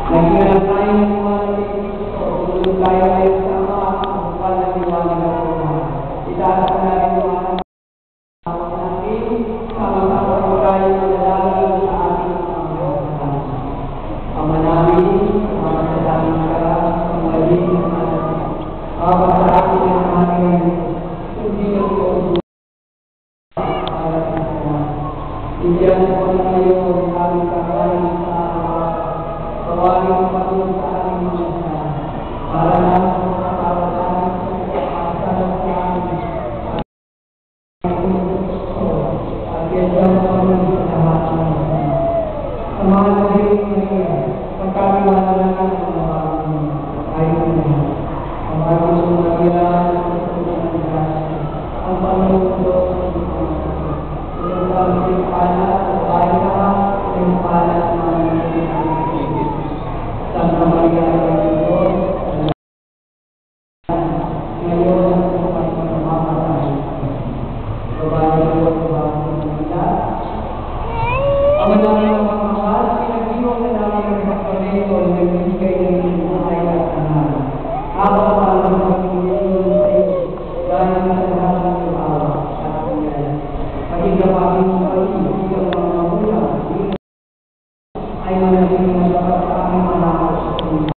Nagkira tayo ng mga tulog tayo ay sama ang pananiwala ng Tuhan. Itaas natin yung ating natin, sama-sama po tayo manalangin sa ating Panginoon. Ama namin, masalangin ka, ang maling naman, sa ating namin, hindi ang Diyos para sa Tuhan. Bigyan po tayo ng aming kakain sa Tawagin ang Panginoon sa ating mga para lang sa kapatawaran sa kapatawaran sa amin. At yan ang Panginoon sa lahat ng mga. Sa mga naging mga pagkakawala lang ang mga Panginoon ay mga. Ang Panginoon sa mga ang Panginoon sa ang panginoon pala sa bahay na ang pala sa mga Santa Maria ng Diyos, ngayon ang pagpapamamatay. Babae ng pagpapamamatay ng Panginoon. Ang namin ang pagmamahal, pinag-iwan na namin ang pagpapamamatay na nagbibigay ng buhay at tanan. Habang parang pag-iwan sa iyo, dahil sa lahat ng awa at pagkakas. Paging kapagin sa pag-ibig ang mga magulang, ay managing masapat sa aming manakot sa Panginoon.